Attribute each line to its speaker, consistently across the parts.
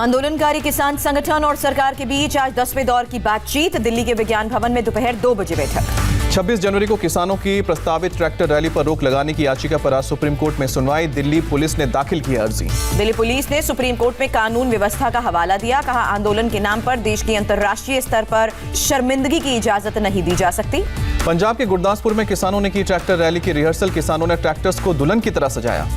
Speaker 1: आंदोलनकारी किसान संगठन और सरकार के बीच आज 10वें दौर की बातचीत। दिल्ली के विज्ञान भवन में दोपहर 2 बजे बैठक।
Speaker 2: 26 जनवरी को किसानों की प्रस्तावित ट्रैक्टर रैली पर रोक लगाने की याचिका पर आज सुप्रीम कोर्ट में सुनवाई। दिल्ली पुलिस ने दाखिल की अर्जी।
Speaker 1: दिल्ली पुलिस ने सुप्रीम कोर्ट में कानून व्यवस्था का हवाला दिया। कहा, आंदोलन के नाम पर देश की अंतर्राष्ट्रीय स्तर पर शर्मिंदगी की इजाजत नहीं दी जा सकती।
Speaker 2: पंजाब के गुरदासपुर में किसानों ने की ट्रैक्टर रैली की रिहर्सल। किसानों ने ट्रैक्टर्स को दुल्हन की तरह सजाया।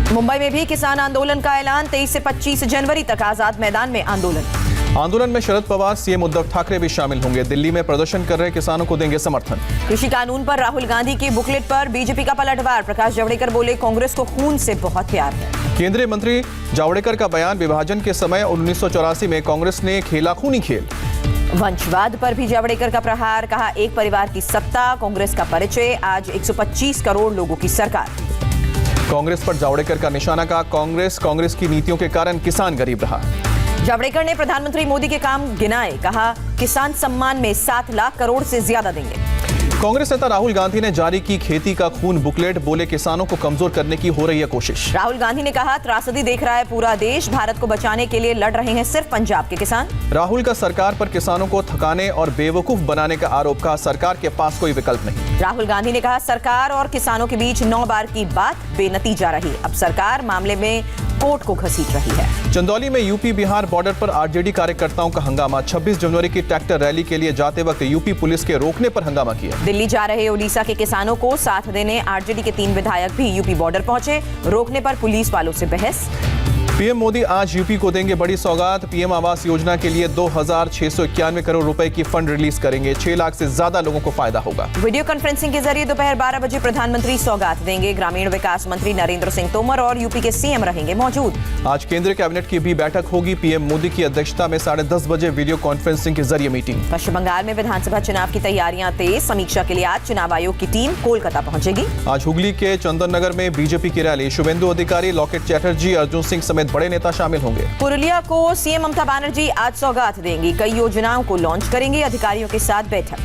Speaker 1: मुंबई में भी किसान आंदोलन का ऐलान। 23 से 25 जनवरी तक आजाद मैदान में आंदोलन में शरद पवार, सीएम उद्धव ठाकरे भी शामिल होंगे। दिल्ली में प्रदर्शन कर रहे किसानों को देंगे समर्थन। कृषि कानून पर राहुल गांधी की बुकलेट पर बीजेपी का पलटवार। प्रकाश जावड़ेकर बोले, कांग्रेस को खून से बहुत प्यार है।
Speaker 2: केंद्रीय मंत्री जावड़ेकर का बयान, विभाजन के समय 1984 में कांग्रेस ने खेला खूनी खेल।
Speaker 1: वंशवाद पर भी जावड़ेकर का प्रहार। कहा, एक परिवार की सत्ता कांग्रेस का परिचय। आज 125 करोड़ लोगों की सरकार।
Speaker 2: कांग्रेस पर जावड़ेकर का निशाना। का कांग्रेस की नीतियों के कारण किसान गरीब रहा।
Speaker 1: जावड़ेकर ने प्रधानमंत्री मोदी के काम गिनाए। कहा, किसान सम्मान में 7 लाख करोड़ से ज्यादा देंगे।
Speaker 2: कांग्रेस नेता राहुल गांधी ने जारी की खेती का खून बुकलेट। बोले, किसानों को कमजोर करने की हो रही है कोशिश।
Speaker 1: राहुल गांधी ने कहा, त्रासदी देख रहा है पूरा देश। भारत को बचाने के लिए लड़ रहे हैं सिर्फ पंजाब के किसान।
Speaker 2: राहुल का सरकार पर किसानों को थकाने और बेवकूफ बनाने का आरोप। कहा, सरकार के पास कोई विकल्प नहीं।
Speaker 1: राहुल गांधी ने कहा, सरकार और किसानों के बीच 9 बार की बात बेनतीजा रही। अब सरकार मामले में कोर्ट को घसीट रही है।
Speaker 2: चंदौली में यूपी बिहार बॉर्डर पर आरजेडी कार्यकर्ताओं का हंगामा। 26 जनवरी की ट्रैक्टर रैली के लिए जाते वक्त यूपी पुलिस के रोकने पर हंगामा किया।
Speaker 1: दिल्ली जा रहे ओडिशा के किसानों को साथ देने आरजेडी के 3 विधायक भी यूपी बॉर्डर पहुंचे। रोकने पर पुलिस वालों से बहस।
Speaker 2: पीएम मोदी आज यूपी को देंगे बड़ी सौगात। पीएम आवास योजना के लिए 2691 करोड़ रुपए की फंड रिलीज करेंगे। 6 लाख से ज्यादा लोगों को फायदा होगा।
Speaker 1: वीडियो कॉन्फ्रेंसिंग के जरिए दोपहर 12 बजे प्रधानमंत्री सौगात देंगे। ग्रामीण विकास मंत्री नरेंद्र सिंह तोमर और यूपी के सीएम रहेंगे मौजूद।
Speaker 2: आज केंद्रीय कैबिनेट की भी बैठक होगी। पीएम मोदी की अध्यक्षता में 10:30 बजे वीडियो कॉन्फ्रेंसिंग के जरिए मीटिंग।
Speaker 1: पश्चिम बंगाल में विधानसभा चुनाव की तैयारियां तेज। समीक्षा के लिए आज चुनाव आयोग की टीम कोलकाता पहुंचेगी।
Speaker 2: आज हुगली के चंदन नगर में बीजेपी की रैली। शुभेंदु अधिकारी, लॉकेट चैटर्जी, अर्जुन सिंह समेत बड़े नेता शामिल होंगे।
Speaker 1: पुरुलिया को सीएम ममता बनर्जी आज सौगात देंगी। कई योजनाओं को लॉन्च करेंगे। अधिकारियों के साथ बैठक।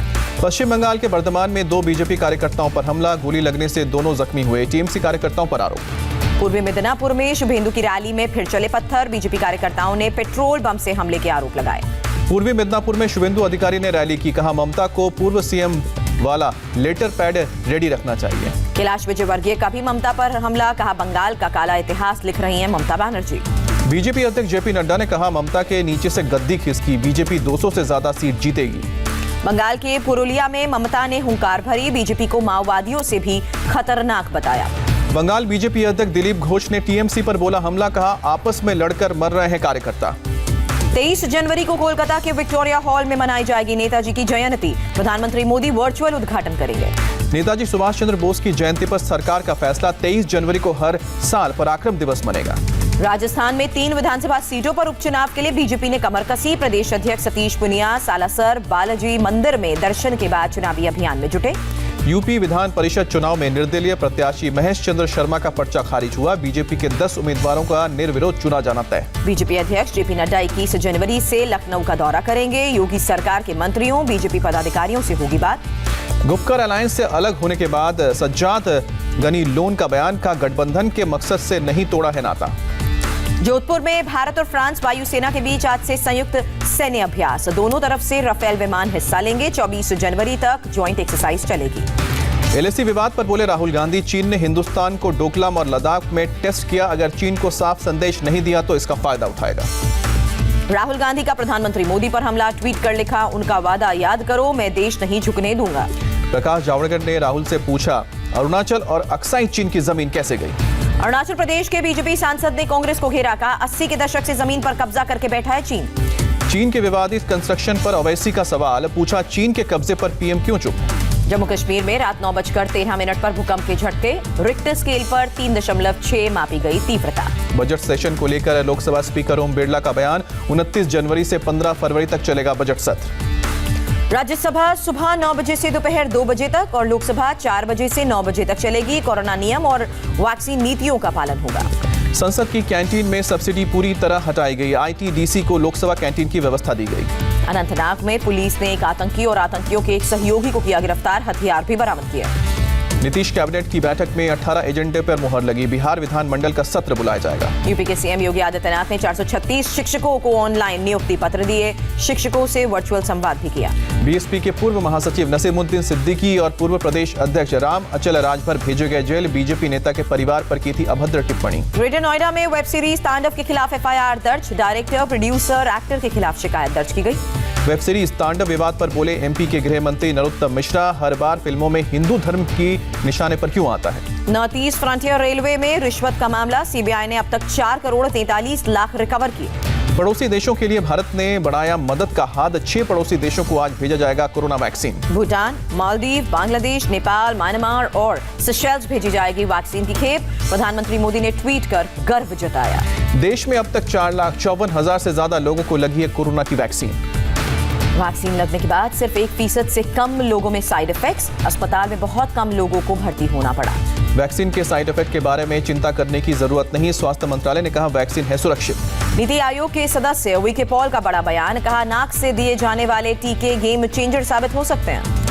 Speaker 2: पश्चिम बंगाल के बर्धमान में 2 बीजेपी कार्यकर्ताओं पर हमला। गोली लगने से दोनों जख्मी हुए। टीएमसी कार्यकर्ताओं पर आरोप।
Speaker 1: पूर्वी मिदनापुर में शुभेंदु की रैली में फिर चले पत्थर। बीजेपी कार्यकर्ताओं ने पेट्रोल बम से हमले के आरोप लगाए।
Speaker 2: पूर्वी मिदनापुर में शुभेंदु अधिकारी ने रैली की। कहा, ममता को पूर्व सीएम वाला लेटर पैड रेडी रखना चाहिए।
Speaker 1: कैलाश विजयवर्गीय का भी ममता पर हमला। कहा, बंगाल का काला इतिहास लिख रही हैं ममता बनर्जी।
Speaker 2: बीजेपी अध्यक्ष जेपी नड्डा ने कहा, ममता के नीचे से गद्दी खिसकी। बीजेपी 200 से ज्यादा सीट जीतेगी।
Speaker 1: बंगाल के पुरुलिया में ममता ने हुंकार भरी। बीजेपी को माओवादियों से भी खतरनाक बताया।
Speaker 2: बंगाल बीजेपी अध्यक्ष दिलीप घोष ने टीएमसी पर बोला हमला। कहा, आपस में लड़कर मर रहे हैं कार्यकर्ता।
Speaker 1: 23 जनवरी को कोलकाता के विक्टोरिया हॉल में मनाई जाएगी नेताजी की जयंती। प्रधानमंत्री मोदी वर्चुअल उद्घाटन करेंगे।
Speaker 2: नेताजी सुभाष चंद्र बोस की जयंती पर सरकार का फैसला। 23 जनवरी को हर साल पराक्रम दिवस मनेगा।
Speaker 1: राजस्थान में 3 विधानसभा सीटों पर उपचुनाव के लिए बीजेपी ने कमर कसी। प्रदेश अध्यक्ष सतीश पुनिया सालासर बालाजी मंदिर में दर्शन के बाद चुनावी अभियान में जुटे।
Speaker 2: यूपी विधान परिषद चुनाव में निर्दलीय प्रत्याशी महेश चंद्र शर्मा का पर्चा खारिज हुआ। बीजेपी के 10 उम्मीदवारों का निर्विरोध चुना जाना तय।
Speaker 1: बीजेपी अध्यक्ष जेपी नड्डा 21 जनवरी से लखनऊ का दौरा करेंगे। योगी सरकार के मंत्रियों, बीजेपी पदाधिकारियों से होगी बात।
Speaker 2: गुपकर अलायंस से अलग होने के बाद सज्जाद गनी लोन का बयान। का गठबंधन के मकसद से नहीं तोड़ा है नाता।
Speaker 1: जोधपुर में भारत और फ्रांस वायुसेना के बीच आज से संयुक्त सैन्य अभ्यास। दोनों तरफ से राफेल विमान हिस्सा लेंगे। 24 जनवरी तक ज्वाइंट एक्सरसाइज चलेगी।
Speaker 2: एलएसी विवाद पर बोले राहुल गांधी, चीन ने हिंदुस्तान को डोकलाम और लद्दाख में टेस्ट किया। अगर चीन को साफ संदेश नहीं दिया तो इसका फायदा उठाएगा।
Speaker 1: राहुल गांधी का प्रधानमंत्री मोदी पर हमला। ट्वीट कर लिखा, उनका वादा याद करो, मैं देश नहीं झुकने दूंगा।
Speaker 2: प्रकाश जावड़ेकर ने राहुल से पूछा, अरुणाचल और अक्साई चीन की जमीन कैसे गई।
Speaker 1: अरुणाचल प्रदेश के बीजेपी सांसद ने कांग्रेस को घेरा। कहा, 80 के दशक से जमीन पर कब्जा करके बैठा है चीन।
Speaker 2: चीन के विवादित कंस्ट्रक्शन पर ओवैसी का सवाल। पूछा, चीन के कब्जे पर पीएम क्यों चुप।
Speaker 1: जम्मू कश्मीर में रात 9:13 पर भूकंप के झटके। रिक्टर स्केल पर 3.6 मापी गई तीव्रता।
Speaker 2: बजट सेशन को लेकर लोकसभा स्पीकर ओम बिरला का बयान। 29 जनवरी से 15 फरवरी तक चलेगा बजट सत्र।
Speaker 1: राज्यसभा सुबह 9 बजे से दोपहर 2 बजे तक और लोकसभा 4 बजे से 9 बजे तक चलेगी। कोरोना नियम और वैक्सीन नीतियों का पालन होगा।
Speaker 2: संसद की कैंटीन में सब्सिडी पूरी तरह हटाई गई। आईटीडीसी को लोकसभा कैंटीन की व्यवस्था दी गई।
Speaker 1: अनंतनाग में पुलिस ने एक आतंकी और आतंकियों के एक सहयोगी को किया गिरफ्तार। हथियार भी बरामद किए।
Speaker 2: नीतीश कैबिनेट की बैठक में 18 एजेंडे पर मुहर लगी। बिहार विधानमंडल का सत्र बुलाया जाएगा।
Speaker 1: यूपी के सीएम योगी आदित्यनाथ ने 436 शिक्षकों को ऑनलाइन नियुक्ति पत्र दिए। शिक्षकों से वर्चुअल संवाद भी किया।
Speaker 2: बीएसपी के पूर्व महासचिव नसीमुद्दीन सिद्दीकी और पूर्व प्रदेश अध्यक्ष राम अचल राजभर भेजे गए जेल। बीजेपी नेता के परिवार पर की थी अभद्र टिप्पणी।
Speaker 1: ग्रेटर नोएडा में वेब सीरीज तांडव के खिलाफ एफआईआर दर्ज। डायरेक्टर, प्रोड्यूसर, एक्टर के खिलाफ शिकायत दर्ज की गई।
Speaker 2: वेब सीरीज तांडव विवाद पर बोले एमपी के गृह मंत्री नरोत्तम मिश्रा, हर बार फिल्मों में हिंदू धर्म की निशाने पर क्यों आता है।
Speaker 1: नॉर्थ ईस्ट फ्रंटियर रेलवे में रिश्वत का मामला। सीबीआई ने अब तक 4 करोड़ 43 लाख रिकवर किए।
Speaker 2: पड़ोसी देशों के लिए भारत ने बढ़ाया मदद का हाथ। 6 पड़ोसी देशों को आज भेजा जाएगा corona vaccine.
Speaker 1: Bhutan, Maldives, Bangladesh, Nepal, Myanmar और सेशेल्स भेजी जाएगी वैक्सीन की खेप। प्रधानमंत्री मोदी ने ट्वीट कर गर्व जताया।
Speaker 2: देश में अब तक 4,54,000 से ज्यादा लोगों को लगी है कोरोना की वैक्सीन।
Speaker 1: वैक्सीन लगने के बाद सिर्फ 1% से कम लोगों में साइड इफेक्ट्स। अस्पताल में बहुत कम लोगों को भर्ती होना पड़ा।
Speaker 2: वैक्सीन के साइड इफेक्ट के बारे में चिंता करने की जरूरत नहीं। स्वास्थ्य मंत्रालय ने कहा वैक्सीन है सुरक्षित।
Speaker 1: नीति आयोग के सदस्य वीके पॉल का बड़ा बयान। कहा नाक से दिए जाने वाले टीके गेम चेंजर साबित हो सकते हैं।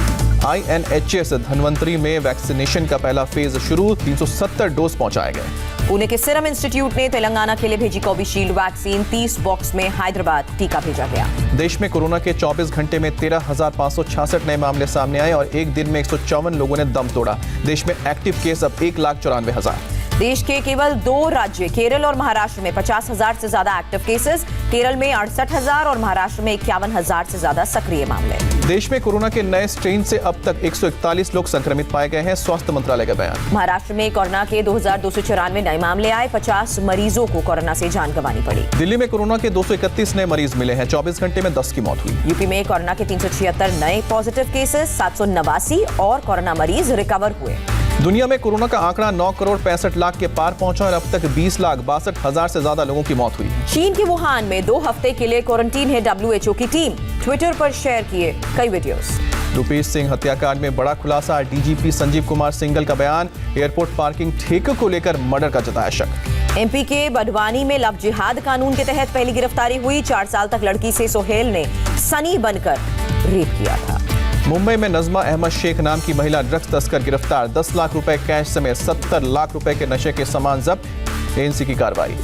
Speaker 2: INHS धनवंतरी में वैक्सीनेशन का पहला फेज शुरू। 370 डोज पहुंचाए गए।
Speaker 1: पुणे के सीरम इंस्टीट्यूट ने तेलंगाना के लिए भेजी कोविशील्ड वैक्सीन। 30 बॉक्स में हैदराबाद टीका भेजा गया।
Speaker 2: देश में कोरोना के 24 घंटे में 13,566 नए मामले सामने आए और एक दिन में 154 लोगों ने दम तोड़ा। देश में एक्टिव केस अब 1,94,000।
Speaker 1: देश के केवल 2 राज्य केरल और महाराष्ट्र में 50,000 से ज्यादा एक्टिव केसेस। केरल में 68,000 और महाराष्ट्र में 51,000 से ज्यादा सक्रिय मामले।
Speaker 2: देश में कोरोना के नए स्ट्रेन से अब तक 141 लोग संक्रमित पाए गए हैं। स्वास्थ्य मंत्रालय का बयान।
Speaker 1: महाराष्ट्र में कोरोना के 2,294 नए मामले आए। 50 मरीजों को कोरोना से जान गंवानी पड़ी।
Speaker 2: दिल्ली में कोरोना के 231 नए मरीज मिले हैं। 24 घंटे में 10 की मौत हुई।
Speaker 1: यूपी में कोरोना के 376 नए पॉजिटिव केसेस। 789 और कोरोना मरीज रिकवर हुए।
Speaker 2: दुनिया में कोरोना का आंकड़ा 9 करोड़ 65 लाख के पार पहुंचा और अब तक 20,62,000 से ज्यादा लोगों की मौत हुई।
Speaker 1: चीन के वुहान में 2 हफ्ते के लिए क्वारंटीन है WHO की टीम। ट्विटर पर शेयर किए कई वीडियोस।
Speaker 2: रुपेश सिंह हत्याकांड में बड़ा खुलासा। डीजीपी संजीव कुमार सिंघल का बयान। एयरपोर्ट पार्किंग ठेके को लेकर मर्डर का जताया शक।
Speaker 1: एमपी के बडवानी में लव जिहाद कानून के तहत पहली गिरफ्तारी हुई। 4 साल तक लड़की से सोहेल ने सनी बनकर रेप किया था।
Speaker 2: मुंबई में नजमा अहमद शेख नाम की महिला ड्रग्स तस्कर गिरफ्तार। 10 लाख रुपए कैश समेत 70 लाख रुपए के नशे के सामान जब्त। एएनसी की कार्रवाई।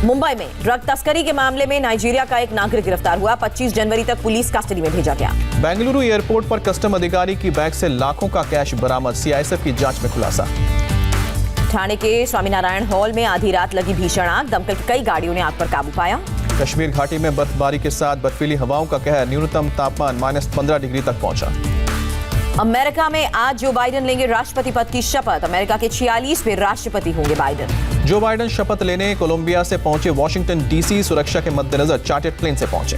Speaker 1: मुंबई में ड्रग तस्करी के मामले में नाइजीरिया का एक नागरिक गिरफ्तार हुआ। 25 जनवरी तक पुलिस कस्टडी में भेजा गया।
Speaker 2: बेंगलुरु एयरपोर्ट पर कस्टम अधिकारी की बैग से लाखों का कैश बरामद। सीआईएसएफ की जांच में खुलासा।
Speaker 1: ठाणे के स्वामीनारायण हॉल में आधी रात लगी भीषण आग। दमकल की कई गाड़ियों ने आग पर काबू पाया।
Speaker 2: कश्मीर घाटी में बर्फबारी के साथ बर्फीली हवाओं का कहर। न्यूनतम तापमान -15 डिग्री तक पहुंचा।
Speaker 1: अमेरिका में आज जो बाइडेन लेंगे राष्ट्रपति पद की शपथ। अमेरिका के 46वें राष्ट्रपति होंगे बाइडेन।
Speaker 2: जो बाइडेन शपथ लेने कोलंबिया से पहुंचे वाशिंगटन डीसी। सुरक्षा के मद्देनजर चार्टर्ड प्लेन से पहुंचे।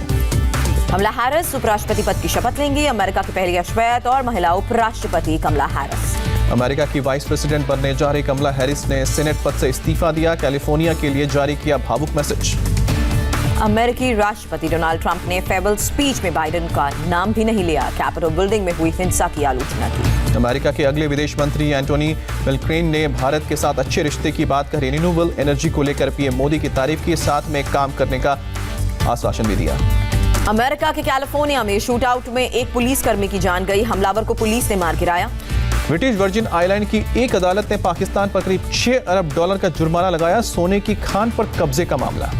Speaker 1: कमला हैरिस उपराष्ट्रपति पद की शपथ लेंगी। अमेरिका की पहली अश्वेत और महिला उपराष्ट्रपति कमला हैरिस।
Speaker 2: अमेरिका की वाइस प्रेसिडेंट बनने जा रही कमला हैरिस ने सेनेट पद से इस्तीफा दिया। कैलिफोर्निया के लिए जारी किया भावुक मैसेज।
Speaker 1: अमेरिकी राष्ट्रपति डोनाल्ड ट्रंप ने फेयरवेल स्पीच में बाइडेन का नाम भी नहीं लिया। कैपिटल बिल्डिंग में हुई हिंसा की आलोचना की।
Speaker 2: अमेरिका के अगले विदेश मंत्री एंटोनी ब्लिंकन ने भारत के साथ अच्छे रिश्ते की बात कही। रिन्यूएबल एनर्जी को लेकर पीएम मोदी की तारीफ की। साथ में काम करने का आश्वासन भी दिया।
Speaker 1: अमेरिका के कैलिफोर्निया में शूटआउट में एक पुलिसकर्मी की जान गई। हमलावर को पुलिस ने मार गिराया।
Speaker 2: ब्रिटिश वर्जिन आइलैंड की एक अदालत ने पाकिस्तान पर करीब $6 अरब का जुर्माना लगाया। सोने की खान पर कब्जे का मामला।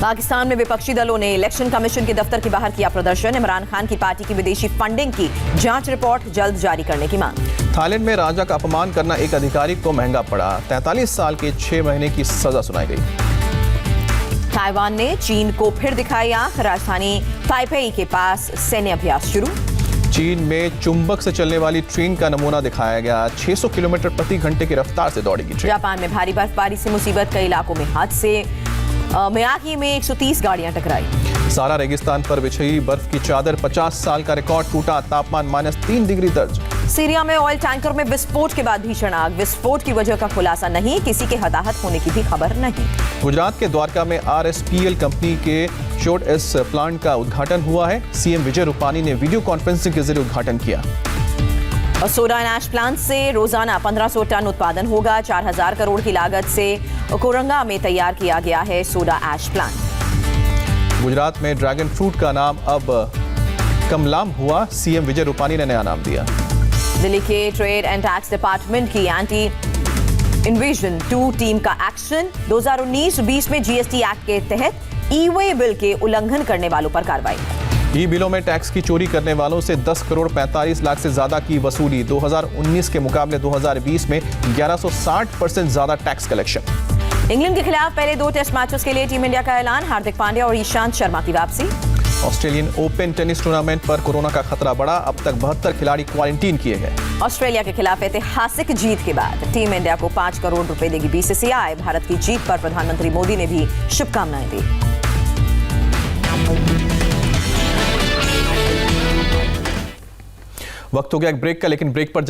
Speaker 1: पाकिस्तान में विपक्षी दलों ने इलेक्शन कमीशन के दफ्तर के बाहर किया प्रदर्शन। इमरान खान की पार्टी की विदेशी फंडिंग की जांच रिपोर्ट जल्द जारी करने की मांग।
Speaker 2: थाईलैंड में राजा का अपमान करना एक अधिकारी को महंगा पड़ा। 43 साल के 6 महीने की सजा सुनाई गई।
Speaker 1: ताइवान ने चीन को फिर दिखाई आंख। राजधानी ताइपेई के पास सैन्य अभ्यास शुरू।
Speaker 2: चीन में चुंबक से चलने वाली ट्रेन का नमूना दिखाया गया। 600 किलोमीटर प्रति घंटे की रफ्तार से दौड़ेगी ट्रेन।
Speaker 1: जापान में भारी बर्फबारी से मुसीबत। कई इलाकों में हादसे। मियागी में 130 गाड़ियां टकराई।
Speaker 2: सारा रेगिस्तान पर बिछी बर्फ की चादर। 50 साल का रिकॉर्ड टूटा। तापमान -3 डिग्री दर्ज।
Speaker 1: सीरिया में ऑयल टैंकर में विस्फोट के बाद भीषण आग। विस्फोट की वजह का खुलासा नहीं। किसी के हताहत होने की भी खबर नहीं।
Speaker 2: गुजरात के द्वारका में RSPL कंपनी के शोट एस प्लांट का उद्घाटन हुआ है। सीएम विजय रूपानी ने वीडियो कॉन्फ्रेंसिंग के जरिए उद्घाटन किया।
Speaker 1: और सोडा एंड ऐश प्लांट से रोजाना 1500 टन उत्पादन होगा। 4000 करोड़ की लागत से कोरंगा में तैयार किया गया है सोडा ऐश प्लांट।
Speaker 2: गुजरात में ड्रैगन फ्रूट का नाम अब कमलाम हुआ। सीएम विजय रूपानी ने नया नाम दिया।
Speaker 1: दिल्ली के ट्रेड एंड टैक्स डिपार्टमेंट की एंटी इन्वेजन 2 टीम का एक्शन। 2019-20 में जीएसटी एक्ट के तहत ई वे बिल के उल्लंघन करने वालों पर कार्रवाई।
Speaker 2: ई बिलों में टैक्स की चोरी करने वालों से 10 करोड़ 45 लाख से ज्यादा की वसूली। 2019 के मुकाबले 2020 में 1160% ज्यादा टैक्स कलेक्शन।
Speaker 1: इंग्लैंड के खिलाफ पहले 2 टेस्ट मैचेस के लिए टीम इंडिया का ऐलान। हार्दिक पांड्या और ईशांत शर्मा की वापसी।
Speaker 2: ऑस्ट्रेलियन ओपन टेनिस टूर्नामेंट पर कोरोना का खतरा बढ़ा। अब तक 72 खिलाड़ी क्वारंटीन किए गए।
Speaker 1: ऑस्ट्रेलिया के खिलाफ ऐतिहासिक जीत के बाद टीम इंडिया को 5 करोड़ रुपए देगी बीसीसीआई। भारत की जीत पर प्रधानमंत्री मोदी ने भी शुभकामनाएं दी।
Speaker 2: वक्त हो गया एक ब्रेक का, लेकिन ब्रेक पर